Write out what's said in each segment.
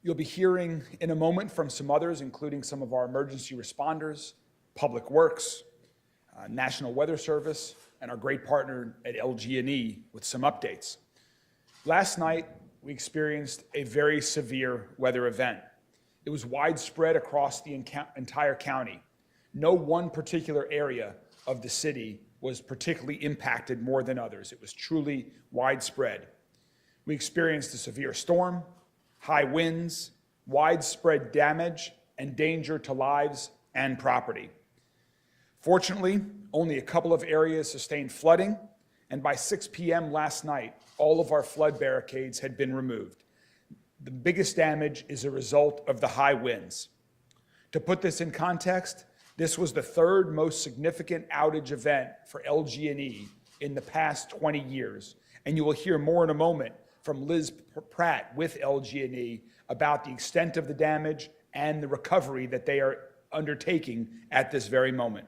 You'll be hearing in a moment from some others, including some of our emergency responders, Public Works, National Weather Service, and our great partner at LG&E with some updates. Last night, we experienced a very severe weather event. It was widespread across the entire county. No one particular area of the city was particularly impacted more than others. It was truly widespread. We experienced a severe storm, high winds, widespread damage, and danger to lives and property. Fortunately, only a couple of areas sustained flooding, and by 6 p.m. last night, all of our flood barricades had been removed. The biggest damage is a result of the high winds. To put this in context, this was the third most significant outage event for LG&E in the past 20 years, and you will hear more in a moment from Liz Pratt with LG&E about the extent of the damage and the recovery that they are undertaking at this very moment.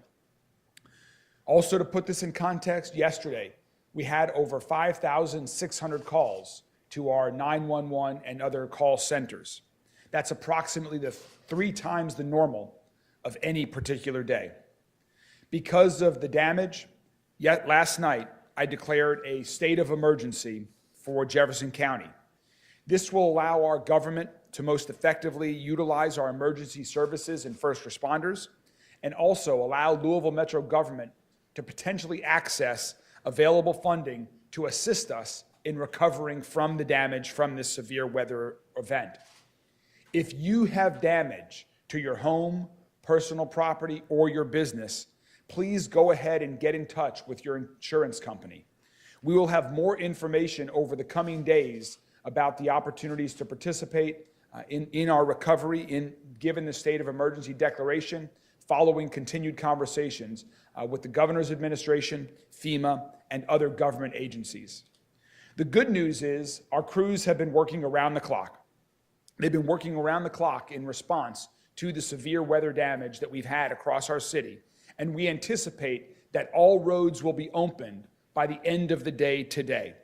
Also, to put this in context, yesterday we had over 5,600 calls to our 911 and other call centers. That's approximately 3 times the normal of any particular day. Because of the damage, yet last night I declared a state of emergency for Jefferson County. This will allow our government to most effectively utilize our emergency services and first responders, and also allow Louisville Metro government to potentially access available funding to assist us in recovering from the damage from this severe weather event. If you have damage to your home, personal property, or your business, please go ahead and get in touch with your insurance company. We will have more information over the coming days about the opportunities to participate in our recovery given the state of emergency declaration, following continued conversations with the governor's administration, FEMA, and other government agencies. The good news is our crews have been working around the clock. They've been working around the clock in response to the severe weather damage that we've had across our city, and we anticipate that all roads will be opened by the end of the day today.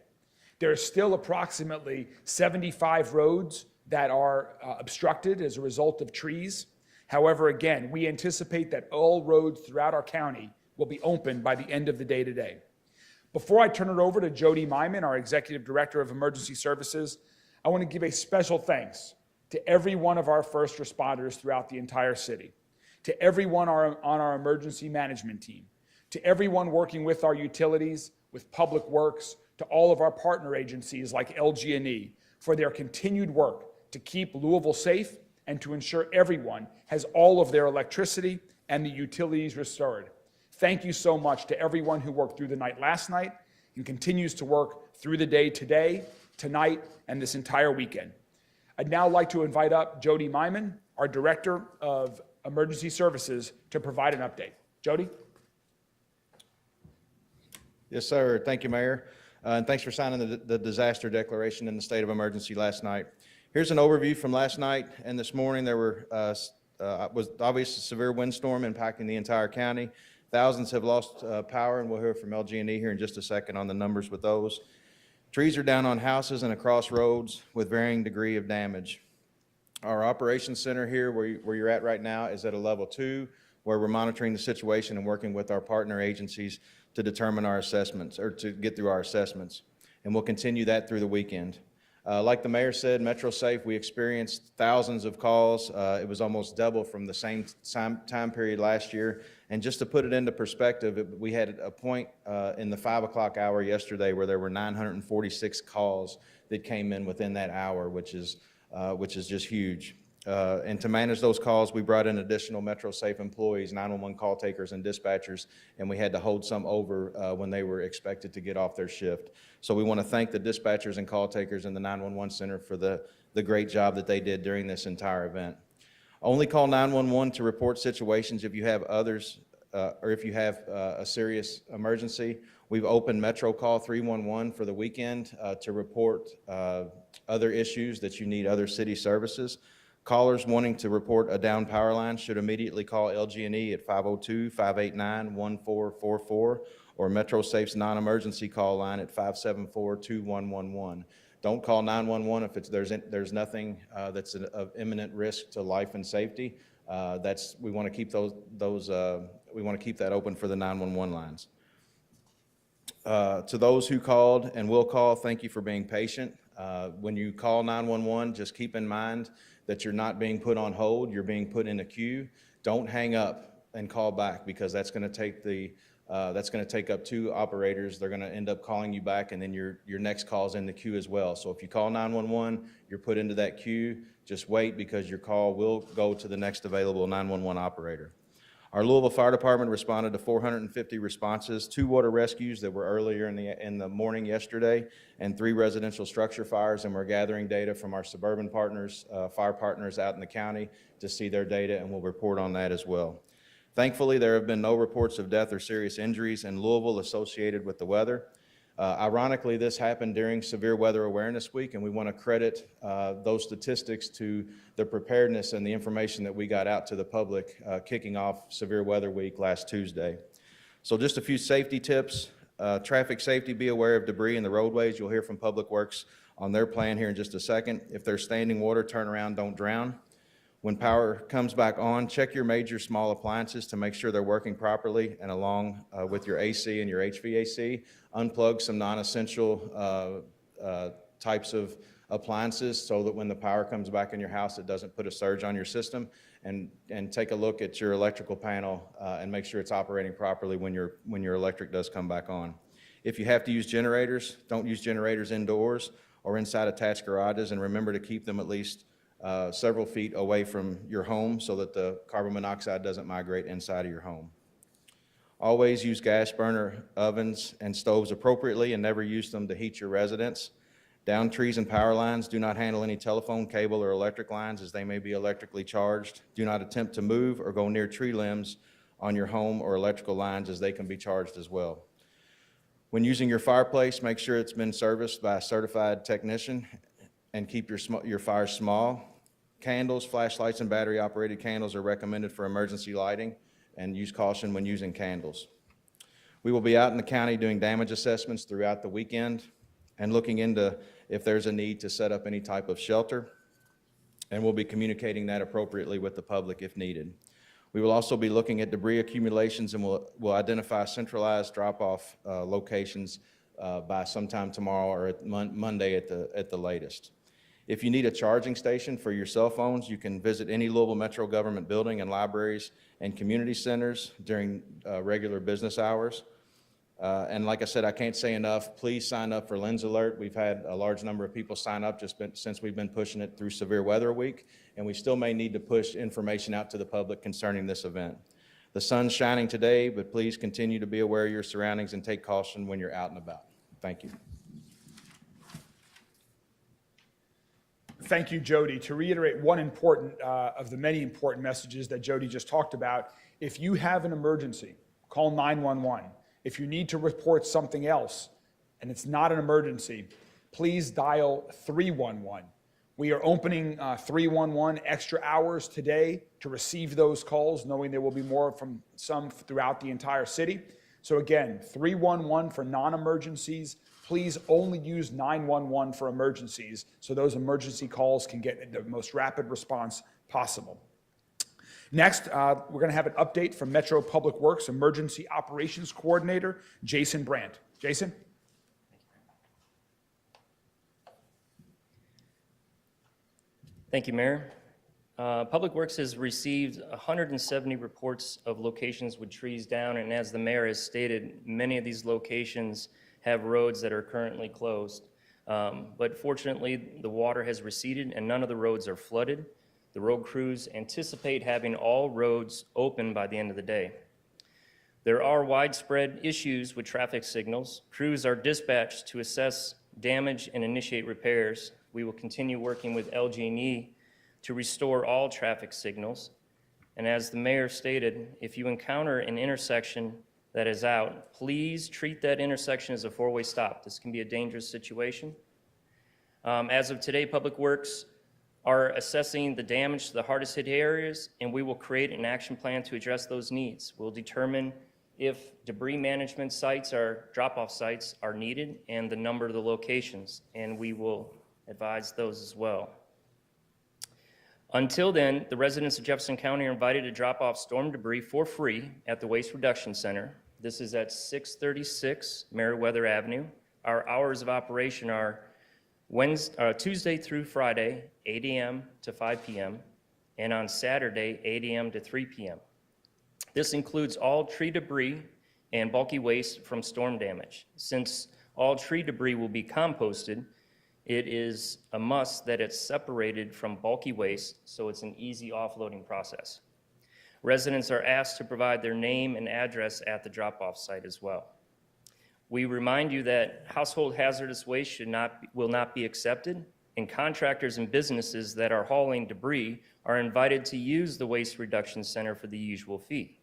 There are still approximately 75 roads that are obstructed as a result of trees. However, again, we anticipate that all roads throughout our county will be open by the end of the day today. Before I turn it over to Jody Myman, our Executive Director of Emergency Services, I want to give a special thanks to every one of our first responders throughout the entire city, to everyone on our emergency management team, to everyone working with our utilities, with Public Works, to all of our partner agencies like LG&E for their continued work to keep Louisville safe and to ensure everyone has all of their electricity and the utilities restored. Thank you so much to everyone who worked through the night last night and continues to work through the day today, tonight, and this entire weekend. I'd now like to invite up Jody Myman, our Director of Emergency Services, to provide an update. Jody? Yes, sir. Thank you, Mayor. And thanks for signing the disaster declaration in the state of emergency last night. Here's an overview from last night and this morning. There was obviously a severe windstorm impacting the entire county. Thousands have lost power, and we'll hear from LG&E here in just a second on the numbers with those. Trees are down on houses and across roads with varying degree of damage. Our operations center here, where you're at right now, is at a level 2, where we're monitoring the situation and working with our partner agencies to determine our assessments, or to get through our assessments. And we'll continue that through the weekend. Like the mayor said, Metro Safe, we experienced thousands of calls. It was almost double from the same time period last year. And just to put it into perspective, we had a point in the 5 o'clock hour yesterday where there were 946 calls that came in within that hour, which is just huge. And to manage those calls, we brought in additional Metro Safe employees, 911 call takers and dispatchers, and we had to hold some over when they were expected to get off their shift. So we want to thank the dispatchers and call takers in the 911 center for the great job that they did during this entire event. Only call 911 to report situations if you have others, or if you have a serious emergency. We've opened Metro Call 311 for the weekend to report other issues that you need other city services. Callers wanting to report a down power line should immediately call LG&E at 502-589-1444 or Metro Safe's non-emergency call line at 574-2111. Don't call 911 if there's nothing that's of imminent risk to life and safety. We want to keep we want to keep that open for the 911 lines. To those who called and will call, thank you for being patient. When you call 911, just keep in mind that you're not being put on hold, you're being put in a queue. Don't hang up and call back, because that's going to take up 2 operators. They're going to end up calling you back, and then your next call's in the queue as well. So if you call 911, you're put into that queue. Just wait, because your call will go to the next available 911 operator. Our Louisville Fire Department responded to 450 responses, 2 water rescues that were earlier in the morning yesterday, and 3 residential structure fires, and we're gathering data from our suburban partners, fire partners out in the county to see their data, and we'll report on that as well. Thankfully, there have been no reports of death or serious injuries in Louisville associated with the weather. Ironically, this happened during Severe Weather Awareness Week, and we want to credit those statistics to the preparedness and the information that we got out to the public kicking off Severe Weather Week last Tuesday. So just a few safety tips. Traffic safety: be aware of debris in the roadways. You'll hear from Public Works on their plan here in just a second. If there's standing water, turn around, don't drown. When power comes back on, check your major small appliances to make sure they're working properly, and along with your AC and your HVAC. Unplug some non-essential types of appliances so that when the power comes back in your house, it doesn't put a surge on your system. And take a look at your electrical panel and make sure it's operating properly when your electric does come back on. If you have to use generators, don't use generators indoors or inside attached garages, and remember to keep them at least several feet away from your home so that the carbon monoxide doesn't migrate inside of your home. Always use gas burner ovens and stoves appropriately, and never use them to heat your residence. Down trees and power lines. Do not handle any telephone, cable, or electric lines, as they may be electrically charged. Do not attempt to move or go near tree limbs on your home or electrical lines, as they can be charged as well. When using your fireplace, make sure it's been serviced by a certified technician, and keep your fires small. Candles, flashlights, and battery-operated candles are recommended for emergency lighting, and use caution when using candles. We will be out in the county doing damage assessments throughout the weekend and looking into if there's a need to set up any type of shelter, and we'll be communicating that appropriately with the public if needed. We will also be looking at debris accumulations, and we'll identify centralized drop-off locations by sometime tomorrow or at Monday at the latest. If you need a charging station for your cell phones, you can visit any Louisville Metro government building and libraries and community centers during regular business hours. And like I said, I can't say enough, please sign up for Lens Alert. We've had a large number of people sign up since we've been pushing it through Severe Weather Week, and we still may need to push information out to the public concerning this event. The sun's shining today, but please continue to be aware of your surroundings and take caution when you're out and about. Thank you. Thank you, Jody. To reiterate one important of the many important messages that Jody just talked about, if you have an emergency, call 911. If you need to report something else and it's not an emergency, please dial 311. We are opening 311 extra hours today to receive those calls, knowing there will be more from some throughout the entire city. So again, 311 for non-emergencies. Please only use 911 for emergencies, so those emergency calls can get the most rapid response possible. Next, we're going to have an update from Metro Public Works Emergency Operations Coordinator, Jason Brandt. Jason? Thank you, Mayor. Public Works has received 170 reports of locations with trees down, and as the mayor has stated, many of these locations have roads that are currently closed. But fortunately, the water has receded and none of the roads are flooded. The road crews anticipate having all roads open by the end of the day. There are widespread issues with traffic signals. Crews are dispatched to assess damage and initiate repairs. We will continue working with LG&E to restore all traffic signals. And as the mayor stated, if you encounter an intersection that is out, please treat that intersection as a four-way stop. This can be a dangerous situation. As of today, Public Works are assessing the damage to the hardest hit areas, and we will create an action plan to address those needs. We'll determine if debris management sites or drop-off sites are needed and the number of the locations, and we will advise those as well. Until then, the residents of Jefferson County are invited to drop off storm debris for free at the Waste Reduction Center. This is at 636 Meriwether Avenue. Our hours of operation are Tuesday through Friday, 8 a.m. to 5 p.m., and on Saturday, 8 a.m. to 3 p.m. This includes all tree debris and bulky waste from storm damage. Since all tree debris will be composted, it is a must that it's separated from bulky waste, so it's an easy offloading process. Residents are asked to provide their name and address at the drop-off site as well. We remind you that household hazardous waste will not be accepted, and contractors and businesses that are hauling debris are invited to use the Waste Reduction Center for the usual fee.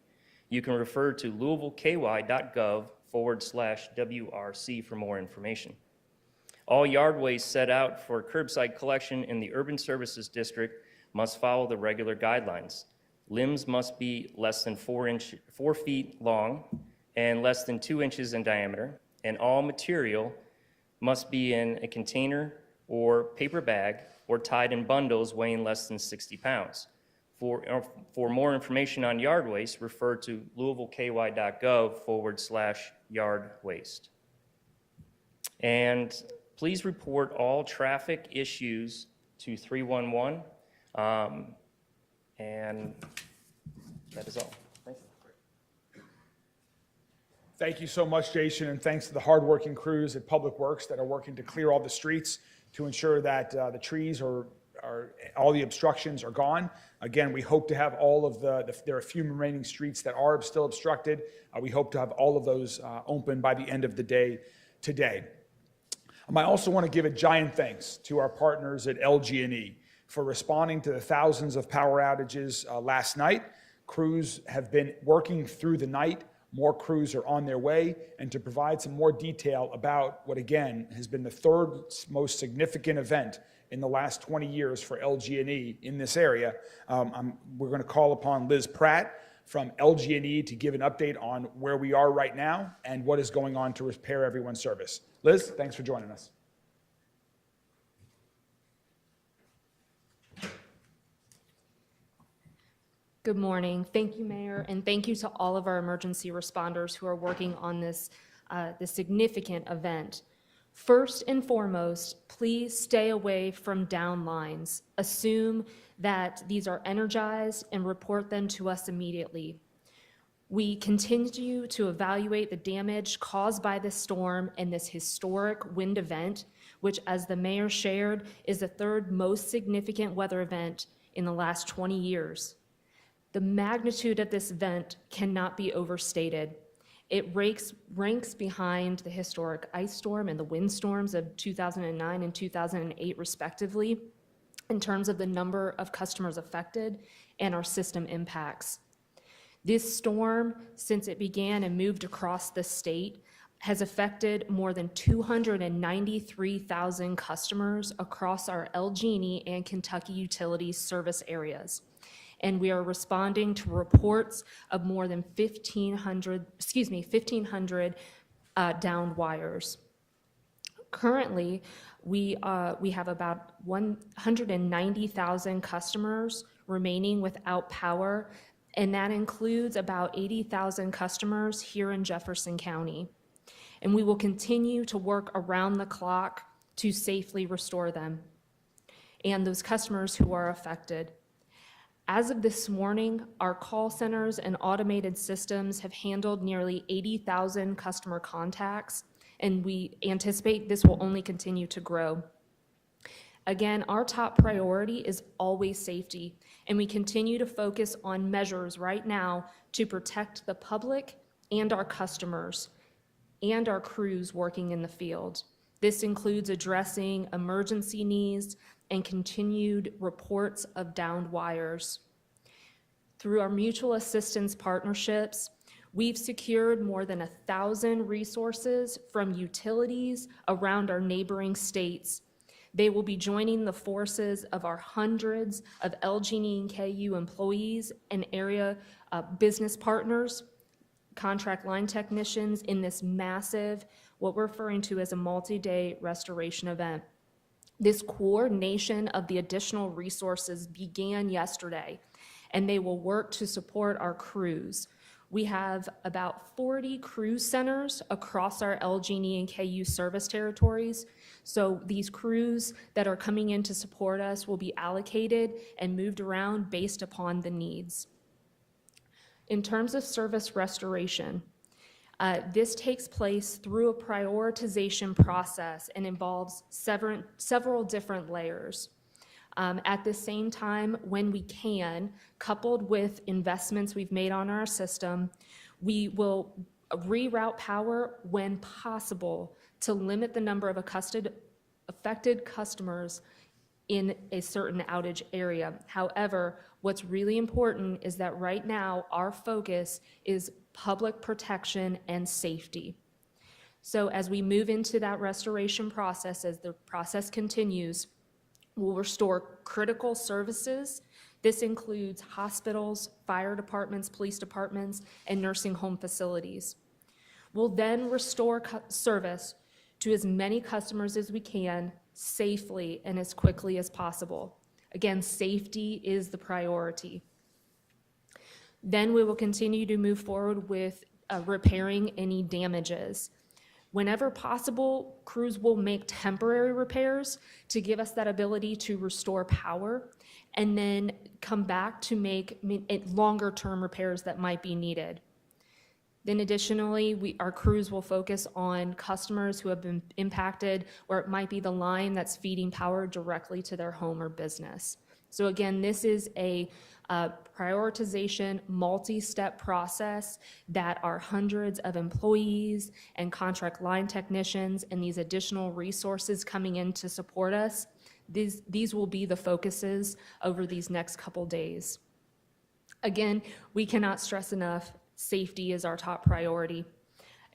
You can refer to louisvilleky.gov/WRC for more information. All yard waste set out for curbside collection in the Urban Services District must follow the regular guidelines. Limbs must be less than 4 feet long and less than 2 inches in diameter, and all material must be in a container or paper bag or tied in bundles weighing less than 60 pounds. For more information on yard waste, refer to louisvilleky.gov/yard waste. And please report all traffic issues to 311. And that is all. Thank you. Thank you so much, Jason, and thanks to the hardworking crews at Public Works that are working to clear all the streets to ensure that the trees all the obstructions are gone. Again, we hope to have all of there are a few remaining streets that are still obstructed. We hope to have all of those open by the end of the day today. I also want to give a giant thanks to our partners at LG&E for responding to the thousands of power outages last night. Crews have been working through the night. More crews are on their way. And to provide some more detail about what, again, has been the third most significant event in the last 20 years for LG&E in this area, we're going to call upon Liz Pratt from LG&E to give an update on where we are right now and what is going on to repair everyone's service. Liz, thanks for joining us. Good morning. Thank you, Mayor, and thank you to all of our emergency responders who are working on this significant event. First and foremost, please stay away from down lines. Assume that these are energized and report them to us immediately. We continue to evaluate the damage caused by this storm and this historic wind event, which, as the mayor shared, is the third most significant weather event in the last 20 years. The magnitude of this event cannot be overstated. It ranks behind the historic ice storm and the windstorms of 2009 and 2008, respectively, in terms of the number of customers affected and our system impacts. This storm, since it began and moved across the state, has affected more than 293,000 customers across our LG&E and Kentucky Utilities service areas. And we are responding to reports of more than 1,500 downed wires. Currently, we have about 190,000 customers remaining without power, and that includes about 80,000 customers here in Jefferson County. And we will continue to work around the clock to safely restore them and those customers who are affected. As of this morning, our call centers and automated systems have handled nearly 80,000 customer contacts, and we anticipate this will only continue to grow. Again, our top priority is always safety, and we continue to focus on measures right now to protect the public and our customers and our crews working in the field. This includes addressing emergency needs and continued reports of downed wires. Through our mutual assistance partnerships, we've secured more than 1,000 resources from utilities around our neighboring states. They will be joining the forces of our hundreds of LG&E and KU employees and area business partners, contract line technicians in this massive, what we're referring to as a multi-day restoration event. This coordination of the additional resources began yesterday, and they will work to support our crews. We have about 40 crew centers across our LG&E and KU service territories. So these crews that are coming in to support us will be allocated and moved around based upon the needs. In terms of service restoration, this takes place through a prioritization process and involves several different layers. At the same time, when we can, coupled with investments we've made on our system, we will reroute power when possible to limit the number of affected customers in a certain outage area. However, what's really important is that right now our focus is public protection and safety. So as we move into that restoration process, as the process continues, we'll restore critical services. This includes hospitals, fire departments, police departments, and nursing home facilities. We'll then restore service to as many customers as we can safely and as quickly as possible. Again, safety is the priority. Then we will continue to move forward with repairing any damages. Whenever possible, crews will make temporary repairs to give us that ability to restore power and then come back to make longer-term repairs that might be needed. Then additionally, our crews will focus on customers who have been impacted, where it might be the line that's feeding power directly to their home or business. So again, this is a prioritization, multi-step process that our hundreds of employees and contract line technicians and these additional resources coming in to support us, these will be the focuses over these next couple days. Again, we cannot stress enough, safety is our top priority.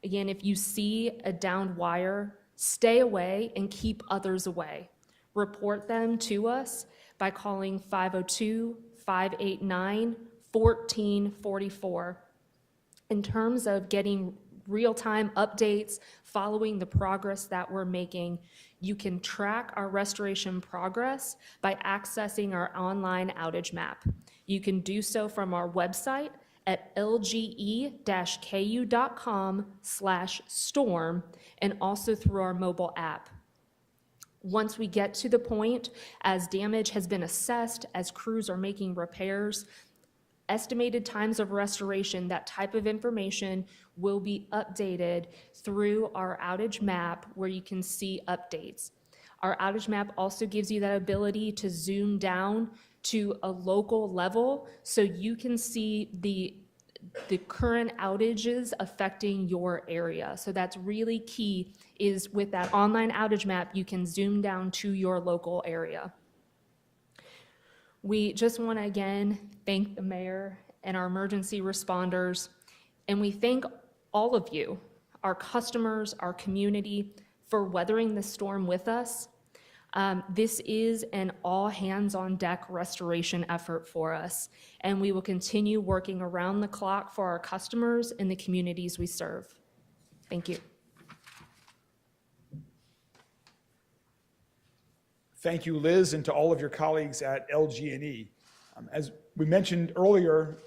Again, if you see a downed wire, stay away and keep others away. Report them to us by calling 502-589-1444. In terms of getting real-time updates following the progress that we're making, you can track our restoration progress by accessing our online outage map. You can do so from our website at lge-ku.com/storm and also through our mobile app. Once we get to the point, as damage has been assessed, as crews are making repairs, estimated times of restoration, that type of information will be updated through our outage map where you can see updates. Our outage map also gives you that ability to zoom down to a local level so you can see the current outages affecting your area. So that's really key, is with that online outage map, you can zoom down to your local area. We just want to again thank the mayor and our emergency responders, and we thank all of you, our customers, our community, for weathering the storm with us. This is an all-hands-on-deck restoration effort for us, and we will continue working around the clock for our customers and the communities we serve. Thank you. Thank you, Liz, and to all of your colleagues at LG&E. As we mentioned earlier,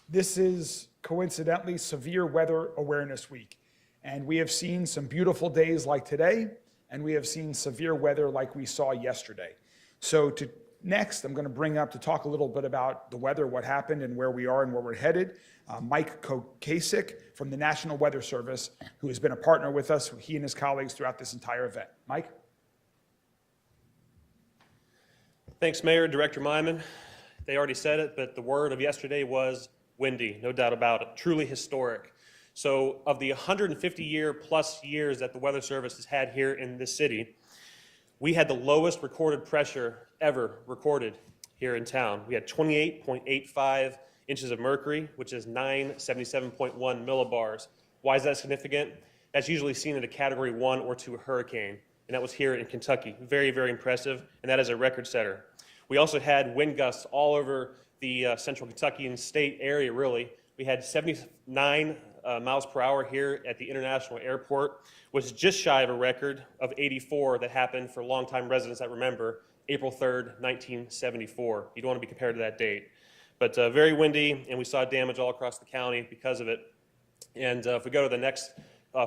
this is coincidentally Severe Weather Awareness Week, and we have seen some beautiful days like today, and we have seen severe weather like we saw yesterday. So next, I'm going to bring up to talk a little bit about the weather, what happened, and where we are and where we're headed, Mike Kokasik from the National Weather Service, who has been a partner with us, he and his colleagues throughout this entire event. Mike? Thanks, Mayor, Director Myman. They already said it, but the word of yesterday was windy, no doubt about it, truly historic. So of the 150-plus years that the Weather Service has had here in this city, we had the lowest recorded pressure ever recorded here in town. We had 28.85 inches of mercury, which is 977.1 millibars. Why is that significant? That's usually seen in a Category 1 or 2 hurricane, and that was here in Kentucky. Very, very impressive, and that is a record setter. We also had wind gusts all over the central Kentucky and state area, really. We had 79 miles per hour here at the International Airport was just shy of a record of 84 that happened for longtime residents that remember April 3rd, 1974. You don't want to be compared to that date. But very windy, and we saw damage all across the county because of it. And if we go to the next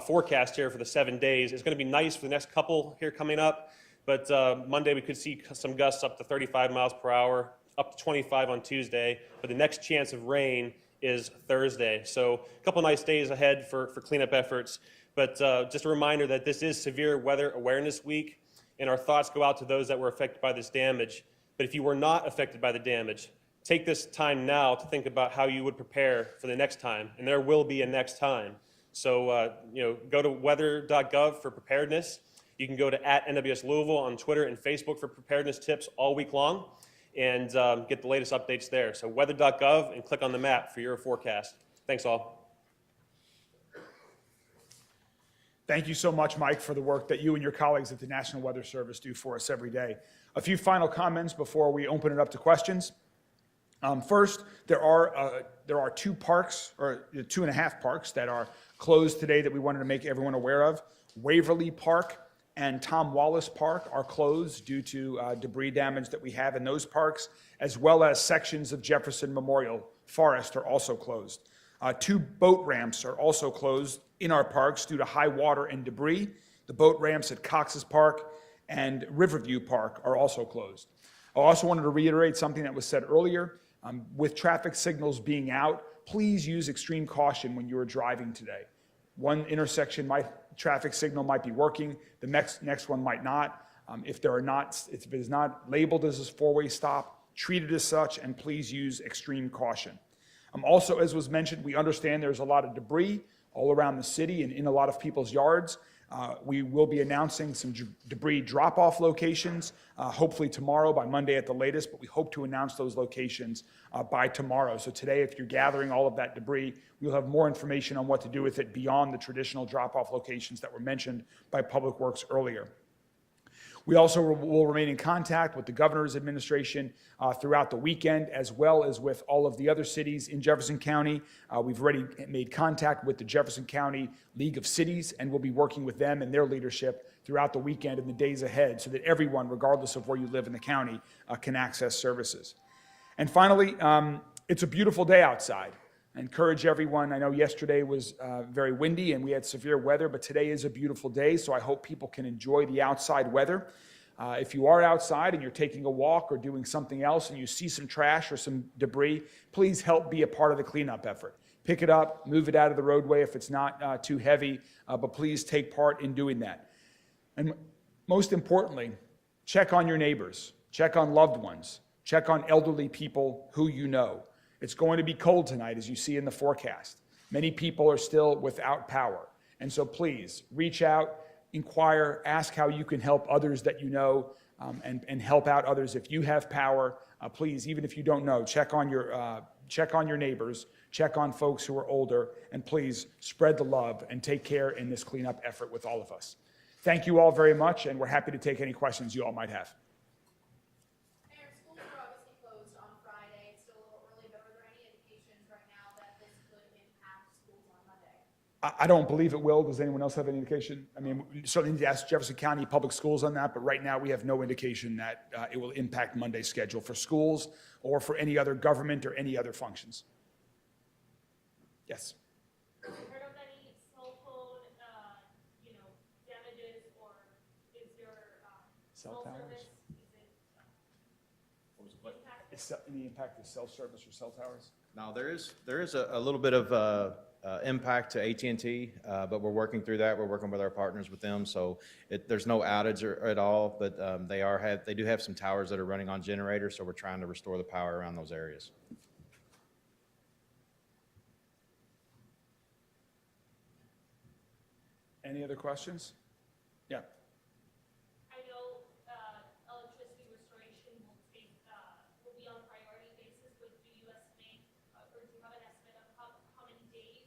forecast here for the 7 days, it's going to be nice for the next couple here coming up. But Monday we could see some gusts up to 35 miles per hour, up to 25 on Tuesday. But the next chance of rain is Thursday. So a couple nice days ahead for cleanup efforts. But just a reminder that this is Severe Weather Awareness Week, and our thoughts go out to those that were affected by this damage. But if you were not affected by the damage, take this time now to think about how you would prepare for the next time, and there will be a next time. So, go to weather.gov for preparedness. You can go to @NWS Louisville on Twitter and Facebook for preparedness tips all week long, and get the latest updates there. So weather.gov and click on the map for your forecast. Thanks all. Thank you so much, Mike, for the work that you and your colleagues at the National Weather Service do for us every day. A few final comments before we open it up to questions. First, there are 2 parks, or 2.5 parks, that are closed today that we wanted to make everyone aware of. Waverly Park and Tom Wallace Park are closed due to debris damage that we have in those parks, as well as sections of Jefferson Memorial Forest are also closed. 2 boat ramps are also closed in our parks due to high water and debris. The boat ramps at Cox's Park and Riverview Park are also closed. I also wanted to reiterate something that was said earlier. With traffic signals being out, please use extreme caution when you are driving today. One intersection traffic signal might be working, the next one might not. If it is not labeled as a 4-way stop, treat it as such, and please use extreme caution. Also, as was mentioned, we understand there's a lot of debris all around the city and in a lot of people's yards. We will be announcing some debris drop-off locations, hopefully tomorrow, by Monday at the latest, but we hope to announce those locations by tomorrow. So today, if you're gathering all of that debris, we'll have more information on what to do with it beyond the traditional drop-off locations that were mentioned by Public Works earlier. We also will remain in contact with the governor's administration throughout the weekend, as well as with all of the other cities in Jefferson County. We've already made contact with the Jefferson County League of Cities, and we'll be working with them and their leadership throughout the weekend and the days ahead so that everyone, regardless of where you live in the county, can access services. And finally, it's a beautiful day outside. I encourage everyone, I know yesterday was very windy and we had severe weather, but today is a beautiful day, so I hope people can enjoy the outside weather. If you are outside and you're taking a walk or doing something else and you see some trash or some debris, please help be a part of the cleanup effort. Pick it up, move it out of the roadway if it's not too heavy, but please take part in doing that. And most importantly, check on your neighbors, check on loved ones, check on elderly people who you know. It's going to be cold tonight, as you see in the forecast. Many people are still without power. And so please, reach out, inquire, ask how you can help others that you know, and help out others. If you have power, please, even if you don't know, check on your neighbors, check on folks who are older, and please spread the love and take care in this cleanup effort with all of us. Thank you all very much, and we're happy to take any questions you all might have. Mayor, schools were obviously closed on Friday. It's still a little early, but are there any indications right now that this could impact schools on Monday? I don't believe it will. Does anyone else have any indication? I mean, we certainly need to ask Jefferson County Public Schools on that, but right now we have no indication that it will impact Monday's schedule for schools or for any other government or any other functions. Yes. Have you heard of any cell phone, damages, or is your Cell towers? service, is it Any impact to cell service or cell towers? Now, there is a little bit of impact to AT&T, but we're working through that. We're working with our partners with them, so there's no outage at all, but they do have some towers that are running on generators, so we're trying to restore the power around those areas. Any other questions? Yeah. I know electricity restoration will be on a priority basis, but do you estimate, or do you have an estimate of how many days?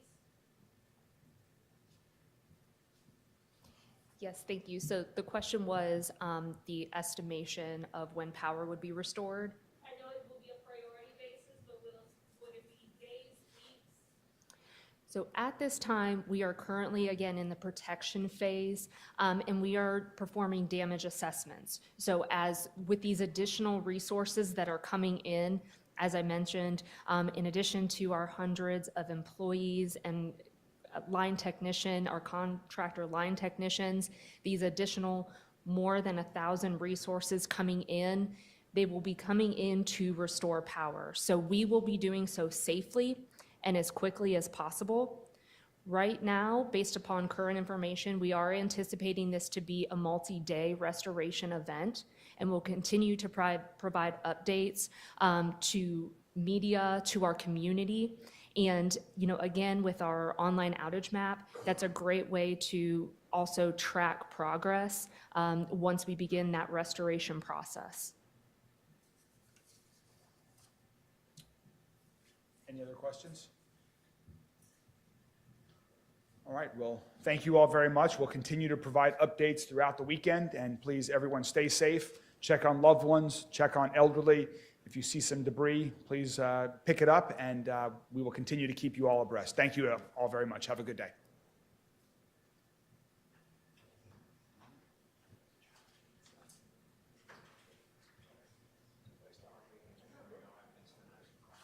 Yes, thank you. So the question was the estimation of when power would be restored. I know it will be a priority basis, but would it be days, weeks? So at this time, we are currently, again, in the protection phase, and we are performing damage assessments. So as with these additional resources that are coming in, as I mentioned, in addition to our hundreds of employees and line technician, our contractor line technicians, these additional more than 1,000 resources coming in, they will be coming in to restore power. So we will be doing so safely and as quickly as possible. Right now, based upon current information, we are anticipating this to be a multi-day restoration event, and we'll continue to provide updates to media, to our community. And, again, with our online outage map, that's a great way to also track progress once we begin that restoration process. Any other questions? All right, well, thank you all very much. We'll continue to provide updates throughout the weekend, and please, everyone, stay safe. Check on loved ones, check on elderly. If you see some debris, please pick it up, and we will continue to keep you all abreast. Thank you all very much. Have a good day.